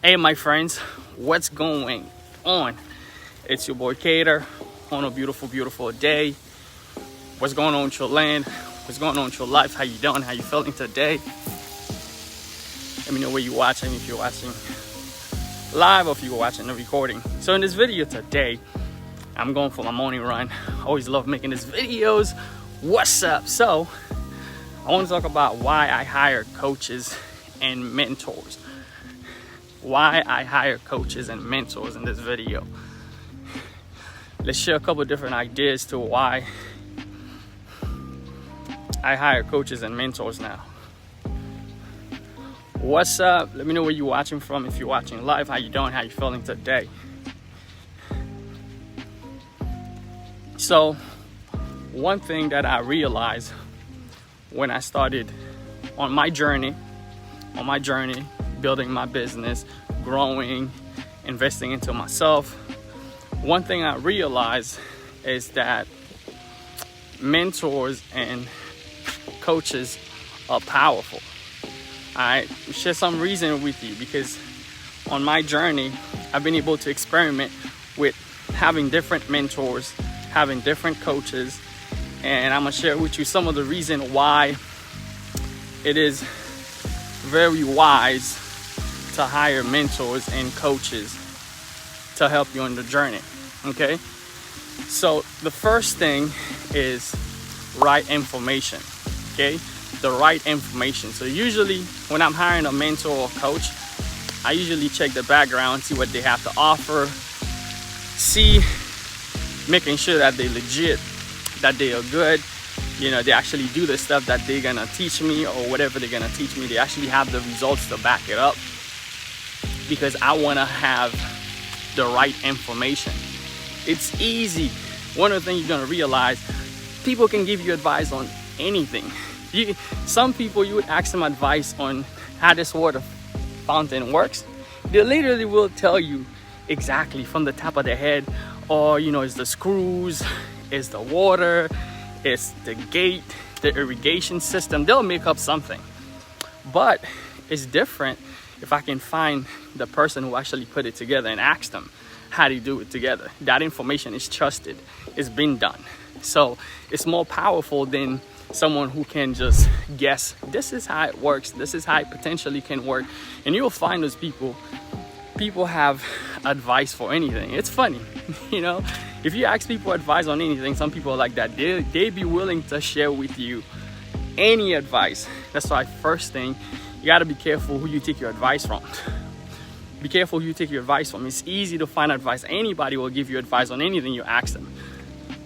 Hey my friends, what's going on? It's your boy Cater on a beautiful day. What's going on with your land? What's going on with your life? How you doing? How you feeling today? Let me know where you're watching, if you're watching live or if you're watching the recording. So in this video today, I'm going for my morning run. I always love making these videos. What's up? So I want to talk about why I hire coaches and mentors. Why I hire coaches and mentors in this video. Let's share a couple of different ideas to why I hire coaches and mentors now. What's up? Let me know where you're watching from. If you're watching live, how you doing? How you feeling today? So one thing that I realized when I started on my journey, building my business, growing, investing into myself, one thing I realized is that mentors and coaches are powerful. I share some reason with you because on my journey, I've been able to experiment with having different mentors, having different coaches, and I'm gonna share with you some of the reason why it is very wise to hire mentors and coaches to help you on the journey. Okay, so the first thing is right information. Okay, the right information. So usually when I'm hiring a mentor or coach, I usually check the background, see what they have to offer, making sure that they're legit, that they are good. You know, they actually do the stuff that they're gonna teach me, or whatever they're gonna teach me, they actually have the results to back it up, because I wanna have the right information. It's easy. One of the things you're gonna realize, people can give you advice on anything. Some people, you would ask them advice on how this water fountain works. They literally will tell you exactly from the top of their head, or it's the screws, it's the water, it's the gate, the irrigation system. They'll make up something. But it's different if I can find the person who actually put it together and ask them how they do it together. That information is trusted. It's been done. So it's more powerful than someone who can just guess, this is how it works, this is how it potentially can work. And you'll find those people have advice for anything. It's funny, if you ask people advice on anything, some people are like that. They'd be willing to share with you any advice. That's why first thing, you got to be careful who you take your advice from. Be careful who you take your advice from. It's easy to find advice. Anybody will give you advice on anything you ask them.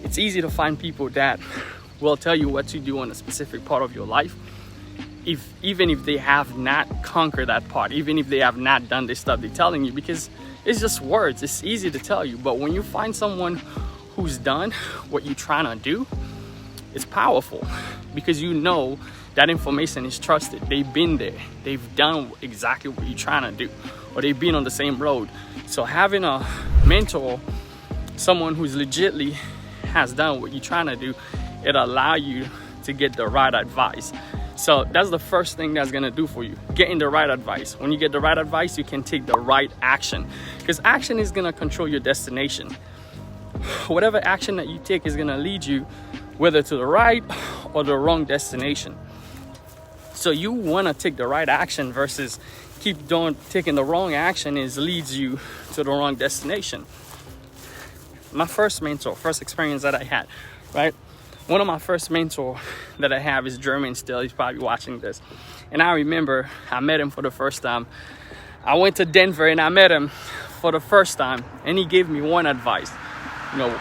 It's easy to find people that will tell you what to do on a specific part of your life, even if they have not conquered that part, even if they have not done the stuff they're telling you, because it's just words. It's easy to tell you. But when you find someone who's done what you're trying to do, it's powerful, because that information is trusted. They've been there. They've done exactly what you're trying to do, or they've been on the same road. So having a mentor, someone who's legitly has done what you're trying to do, it allow you to get the right advice. So that's the first thing that's gonna do for you, getting the right advice. When you get the right advice, you can take the right action, because action is gonna control your destination. Whatever action that you take is gonna lead you whether to the right or the wrong destination. So you wanna take the right action versus taking the wrong action leads you to the wrong destination. My first experience that I had, right? One of my first mentor that I have is German still. He's probably watching this. And I remember I met him for the first time. I went to Denver and I met him for the first time. And he gave me one advice.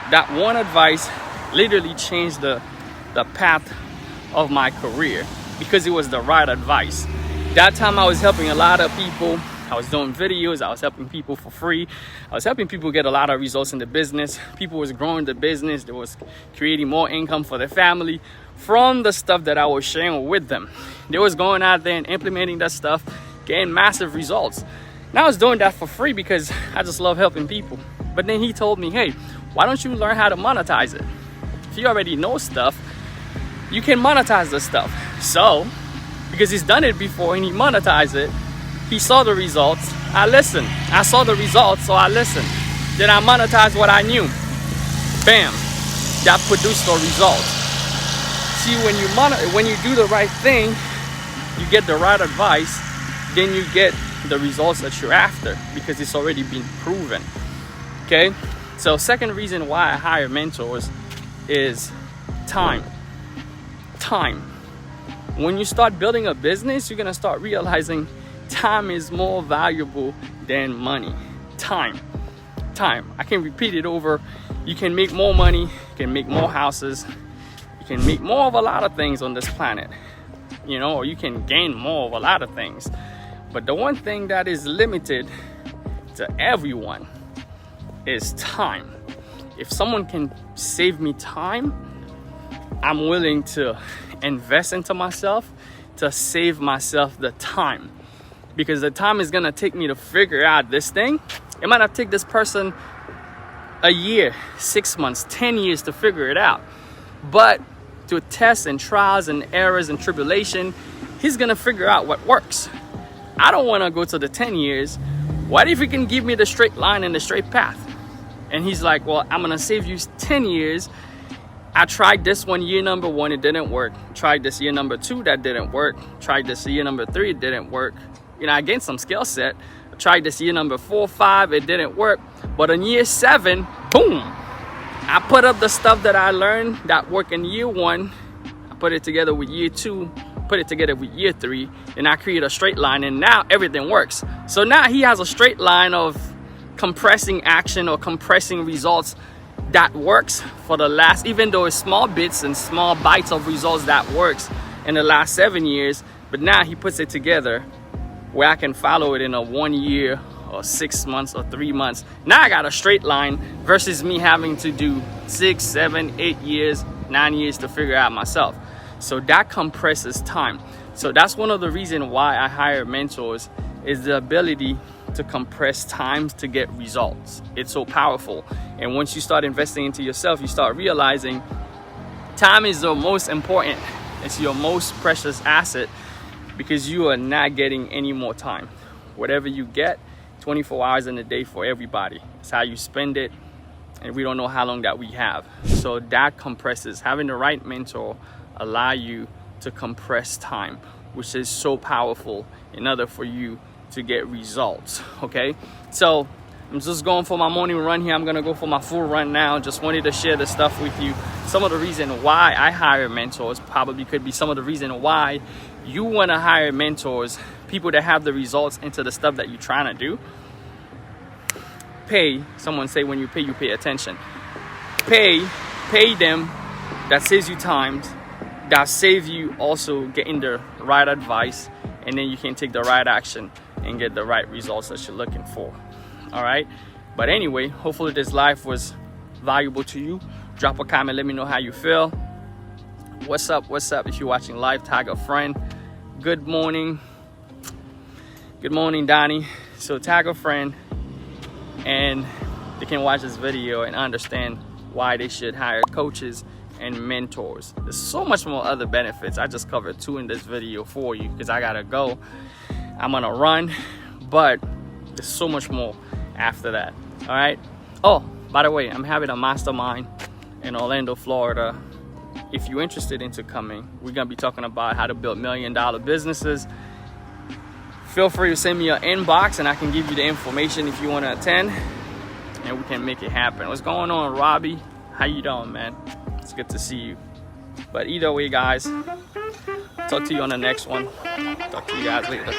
That one advice literally changed the path of my career, because it was the right advice. That time I was helping a lot of people. I was doing videos. I was helping people for free. I was helping people get a lot of results in the business. People was growing the business. They was creating more income for their family from the stuff that I was sharing with them. They was going out there and implementing that stuff, getting massive results. And I was doing that for free because I just love helping people. But then he told me, hey, why don't you learn how to monetize it? If you already know stuff, you can monetize the stuff. So, because he's done it before and he monetized it, He saw the results. I listened. I saw the results, so I listened. Then I monetized what I knew. Bam. That produced the results. See, when you do the right thing, you get the right advice, then you get the results that you're after because it's already been proven. Okay? So second reason why I hire mentors is time. Time. When you start building a business, you're gonna start realizing time is more valuable than money. Time. I can repeat it over. You can make more money, you can make more houses, you can make more of a lot of things on this planet, or you can gain more of a lot of things. But the one thing that is limited to everyone is time. If someone can save me time, I'm willing to invest into myself to save myself the time, because the time is gonna take me to figure out this thing. It might not take this person a year, 6 months, 10 years to figure it out, but through tests and trials and errors and tribulation, he's gonna figure out what works. I don't want to go to the 10 years. What if he can give me the straight line and the straight path? And he's like, well, I'm gonna save you 10 years. I tried this one, year number 1, it didn't work. Tried this year number 2, that didn't work. Tried this year number 3, it didn't work. I gained some skill set. Tried this year number 4, 5, it didn't work. But in year 7, boom, I put up the stuff that I learned that worked in year 1. I put it together with year 2, put it together with year 3, and I create a straight line, and now everything works. So now he has a straight line of compressing action or compressing results that works for the last, even though it's small bits and small bites of results that works in the last 7 years, but now he puts it together where I can follow it in a 1 year or 6 months or 3 months. Now I got a straight line versus me having to do 6, 7, 8 years, 9 years to figure out myself. So that compresses time. So that's one of the reasons why I hire mentors, is the ability to compress times to get results. It's so powerful. And once you start investing into yourself, you start realizing time is the most important. It's your most precious asset, because you are not getting any more time. Whatever you get, 24 hours in a day for everybody. It's how you spend it, and we don't know how long that we have. So that compresses. Having the right mentor allow you to compress time, which is so powerful in order for you to get results. Okay, so I'm just going for my morning run here. I'm gonna go for my full run now. Just wanted to share this stuff with you. Some of the reason why I hire mentors probably could be some of the reason why you want to hire mentors, people that have the results into the stuff that you're trying to do. Pay. Someone say when you pay attention. Pay them. That saves you time. That saves you also getting the right advice, and then you can take the right action and get the right results that you're looking for. All right, but anyway, hopefully this life was valuable to you. Drop a comment, let me know how you feel. What's up if you're watching live? Tag a friend. Good morning Donnie. So tag a friend, and they can watch this video and understand why they should hire coaches and mentors. There's so much more other benefits. I just covered 2 in this video for you because I gotta go. I'm gonna run, but there's so much more after that. All right. Oh, by the way, I'm having a mastermind in Orlando, Florida. If you're interested into coming, we're gonna be talking about how to build $1 million businesses. Feel free to send me an inbox and I can give you the information if you want to attend, and we can make it happen. What's going on, Robbie? How you doing, man? It's good to see you. But either way, guys, talk to you on the next one. Talk to you guys later.